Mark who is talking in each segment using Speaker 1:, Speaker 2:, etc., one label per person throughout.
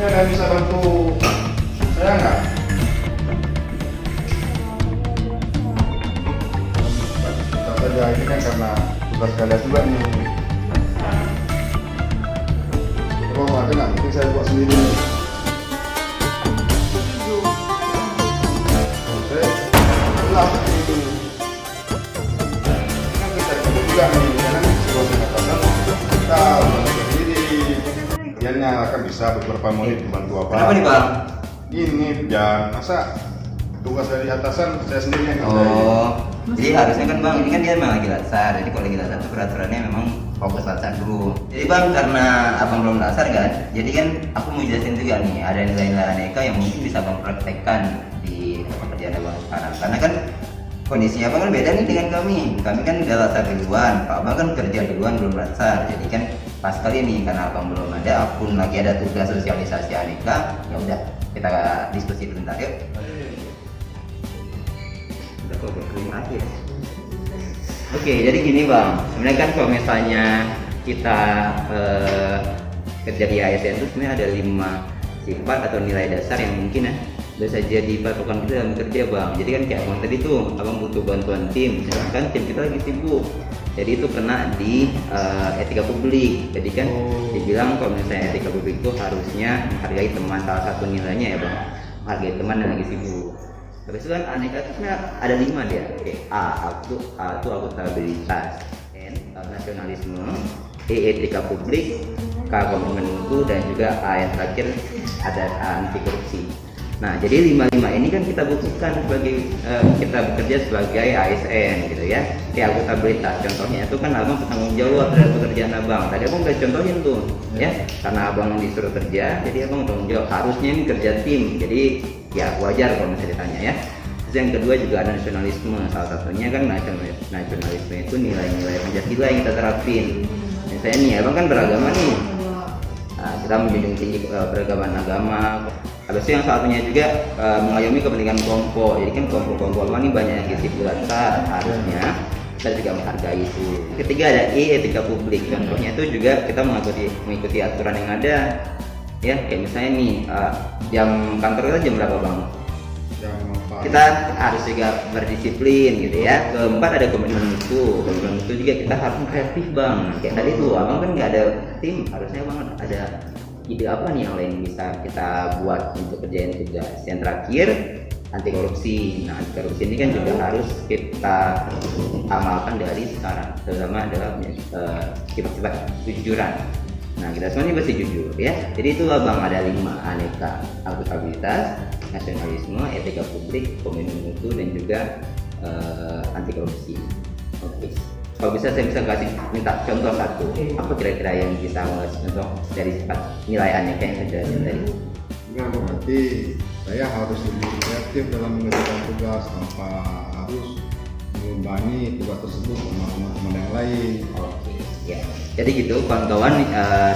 Speaker 1: ada yang bisa bantu saya nggak? Kita saja ini kan karena tugas kalian juga nih. Oh, ada nggak? Mungkin saya buat sendiri. Saya ulang ini. Kan kita juga nih, karena sebelum mengatakan kita ulang sendiri. Dianya akan bisa beberapa menit membantu apa?
Speaker 2: Kenapa nih bang?
Speaker 1: Ini jangan masa tugas dari atasan saya sendiri yang kerjain.
Speaker 2: Oh, jadi harusnya kan bang, ini kan dia memang lagi latsar. Jadi kalau lagi latsar itu peraturannya memang fokus latsar dulu. Jadi bang, karena abang belum latsar kan, jadi kan aku mau jelasin juga nih, ada nilai-nilai aneka yang mungkin bisa abang praktekkan di pekerjaan abang sekarang. Karena kan kondisinya abang kan beda nih dengan kami. Kami kan udah latsar duluan, Pak abang kan kerja duluan belum latsar. Jadi kan pas kali nih karena abang belum ada, aku lagi ada tugas sosialisasi aneka, ya udah kita diskusi bentar yuk. Udah kok berkelima akhir. Oke, jadi gini bang, sebenarnya kan kalau misalnya kita kerja di ASN itu sebenarnya ada 5 sifat atau nilai dasar yang mungkin ya bisa jadi patokan kita dalam bekerja bang. Jadi kan kayak abang tadi tuh, abang butuh bantuan tim, misalkan tim kita lagi sibuk. Jadi itu kena di etika publik. Jadi kan dibilang kalau misalnya etika publik itu harusnya menghargai teman, salah satu nilainya ya bang, menghargai teman yang lagi sibuk. Habis itu kan aneka itu sebenarnya ada 5 dia. Oke, A itu akuntabilitas, N nasionalisme, E etika publik, K komitmen mutu, dan juga A yang terakhir ada anti korupsi. Nah, jadi 5 ini kan kita butuhkan sebagai kita bekerja sebagai ASN gitu ya. Kayak akuntabilitas contohnya itu kan abang bertanggung jawab terhadap pekerjaan abang. Tadi abang udah contohin tuh ya, karena abang disuruh kerja, jadi abang bertanggung jawab. Harusnya ini kerja tim, jadi ya wajar kalau misalnya ditanya ya. Terus yang kedua juga ada nasionalisme. Salah satunya kan nasionalisme itu nilai-nilai Pancasila yang kita terapin. Misalnya nih, abang kan beragama nih. Nah, kita menjunjung tinggi beragaman agama. Habis itu yang satunya juga mengayomi kepentingan kelompok. Jadi kan kelompok-kelompok abang ini banyak yang isi bulan-bulan, harusnya kita juga menghargai itu. Ketiga ada E etika publik. Contohnya itu juga kita mengikuti aturan yang ada. Ya, kayak misalnya nih jam kantor kita jam berapa bang? Kita harus juga berdisiplin gitu ya. Keempat ada komitmen mutu. Komitmen mutu juga kita harus kreatif bang. Kayak tadi tuh abang kan nggak ada tim, harusnya abang ada ide apa nih yang lain bisa kita buat untuk kerjain tugas. Yang terakhir anti korupsi. Nah, anti korupsi ini kan juga harus kita amalkan dari sekarang, terutama adalah sifat-sifat kejujuran. Nah, kita semua ini pasti jujur ya. Jadi itulah bang, ada 5 aneka: akuntabilitas, nasionalisme, etika publik, komitmen mutu, dan juga anti korupsi. Oke. Kalau bisa saya bisa minta contoh satu. Apa kira-kira yang bisa ngasih contoh dari sifat nilai aneka yang saya jelasin tadi?
Speaker 1: Enggak, berarti saya harus lebih kreatif dalam mengerjakan tugas tanpa harus membebani tugas tersebut sama teman-teman yang lain.
Speaker 2: Oke, ya. Jadi gitu kawan-kawan,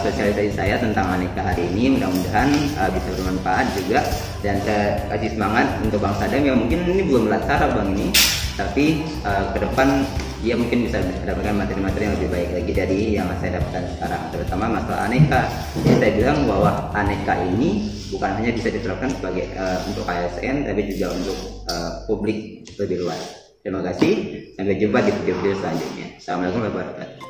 Speaker 2: sosialisasi saya tentang aneka hari ini mudah-mudahan bisa bermanfaat juga, dan saya kasih semangat untuk Bang Sadam yang mungkin ini belum latsar bang ini, tapi ke depan dia mungkin bisa mendapatkan materi-materi yang lebih baik lagi dari yang saya dapatkan sekarang, terutama masalah aneka. Jadi saya bilang bahwa aneka ini bukan hanya bisa diterapkan sebagai untuk ASN, tapi juga untuk publik lebih luas. Terima kasih, sampai jumpa di video-video selanjutnya. Assalamualaikum warahmatullahi wabarakatuh.